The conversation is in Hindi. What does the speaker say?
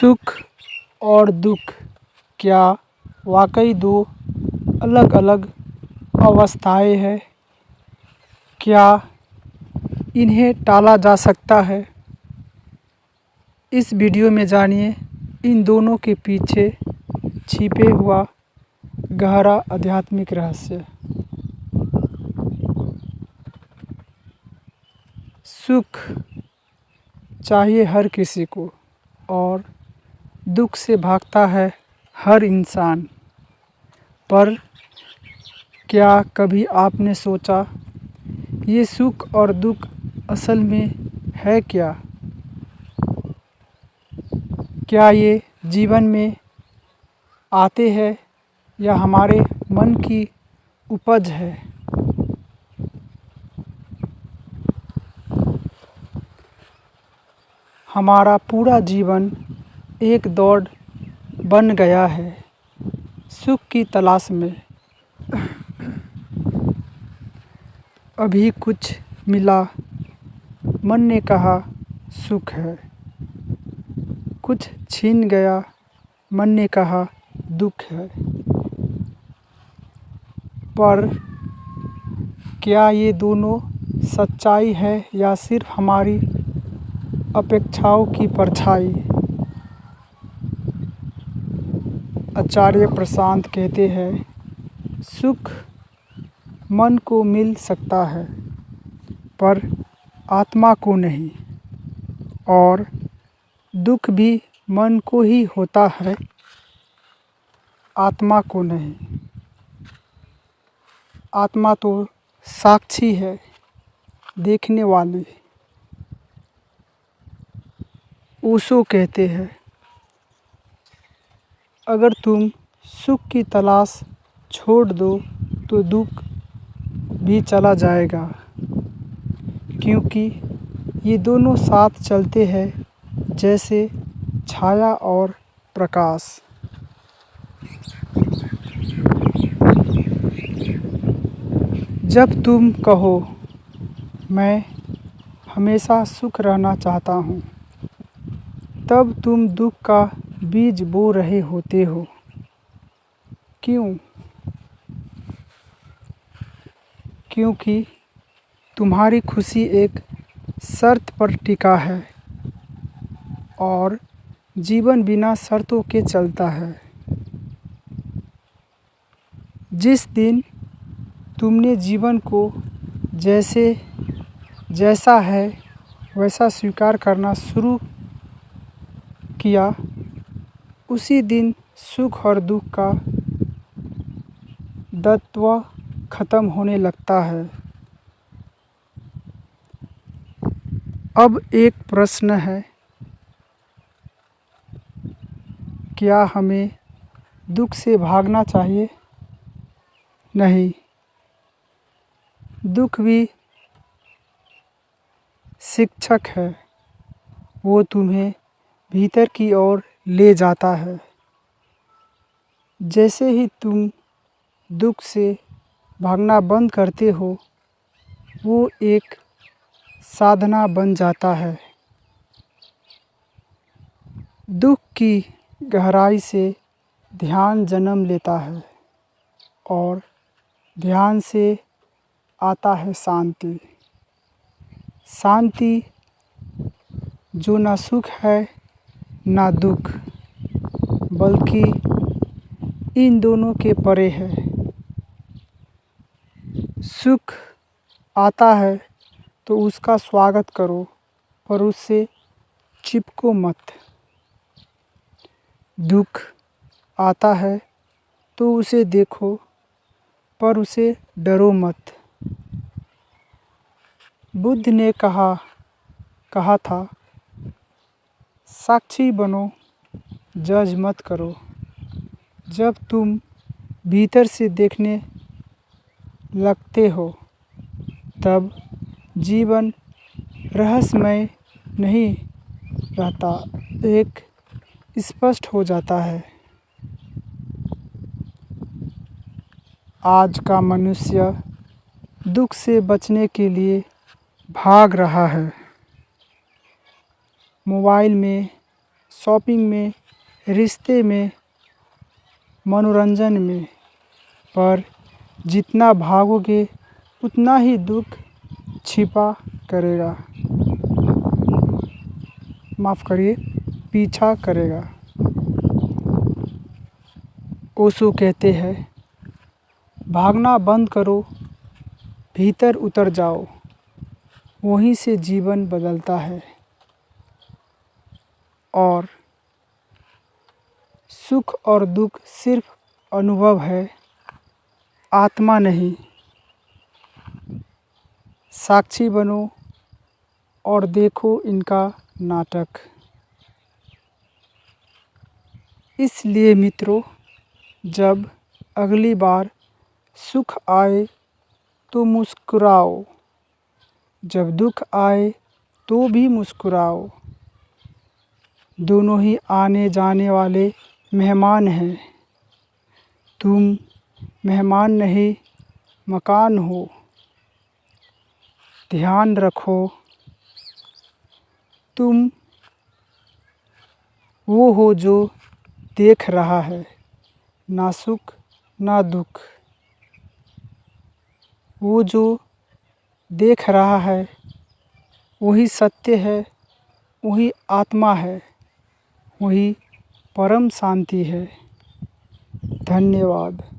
सुख और दुख क्या वाकई दो अलग अलग अवस्थाएं हैं? क्या इन्हें टाला जा सकता है? इस वीडियो में जानिए इन दोनों के पीछे छिपे हुआ गहरा आध्यात्मिक रहस्य। सुख चाहिए हर किसी को और दुख से भागता है हर इंसान। पर क्या कभी आपने सोचा ये सुख और दुख असल में है क्या? क्या ये जीवन में आते हैं या हमारे मन की उपज है? हमारा पूरा जीवन एक दौड़ बन गया है सुख की तलाश में। अभी कुछ मिला, मन ने कहा सुख है। कुछ छीन गया, मन ने कहा दुख है। पर क्या ये दोनों सच्चाई है या सिर्फ हमारी अपेक्षाओं की परछाई? आचार्य प्रशांत कहते हैं, सुख मन को मिल सकता है पर आत्मा को नहीं, और दुख भी मन को ही होता है, आत्मा को नहीं। आत्मा तो साक्षी है, देखने वाली। ओशो कहते हैं, अगर तुम सुख की तलाश छोड़ दो तो दुख भी चला जाएगा, क्योंकि ये दोनों साथ चलते हैं जैसे छाया और प्रकाश। जब तुम कहो मैं हमेशा सुख रहना चाहता हूँ, तब तुम दुख का बीज बो रहे होते हो। क्यों? क्योंकि तुम्हारी खुशी एक शर्त पर टिका है और जीवन बिना शर्तों के चलता है। जिस दिन तुमने जीवन को जैसा है वैसा स्वीकार करना शुरू किया, उसी दिन सुख और दुख का द्वंद्व खत्म होने लगता है। अब एक प्रश्न है, क्या हमें दुख से भागना चाहिए? नहीं, दुख भी शिक्षक है। वो तुम्हें भीतर की ओर ले जाता है। जैसे ही तुम दुख से भागना बंद करते हो, वो एक साधना बन जाता है। दुख की गहराई से ध्यान जन्म लेता है और ध्यान से आता है शांति। शांति जो ना सुख है ना दुख, बल्कि इन दोनों के परे है। सुख आता है तो उसका स्वागत करो, पर उससे चिपको मत। दुख आता है तो उसे देखो, पर उसे डरो मत। बुद्ध ने कहा था, साक्षी बनो, जज मत करो। जब तुम भीतर से देखने लगते हो, तब जीवन रहस्यमय नहीं रहता, एक स्पष्ट हो जाता है। आज का मनुष्य दुख से बचने के लिए भाग रहा है। मोबाइल में शॉपिंग में, रिश्ते में, मनोरंजन में, पर जितना भागोगे उतना ही दुख छिपा करेगा, माफ़ करिए, पीछा करेगा। ओशो कहते हैं, भागना बंद करो, भीतर उतर जाओ, वहीं से जीवन बदलता है। और सुख और दुख सिर्फ अनुभव है, आत्मा नहीं। साक्षी बनो और देखो इनका नाटक। इसलिए मित्रों, जब अगली बार सुख आए तो मुस्कुराओ, जब दुख आए तो भी मुस्कुराओ। दोनों ही आने जाने वाले मेहमान हैं। तुम मेहमान नहीं, मकान हो। ध्यान रखो, तुम वो हो जो देख रहा है, ना सुख ना दुख। वो जो देख रहा है वही सत्य है, वही आत्मा है, वही परम शांति है। धन्यवाद।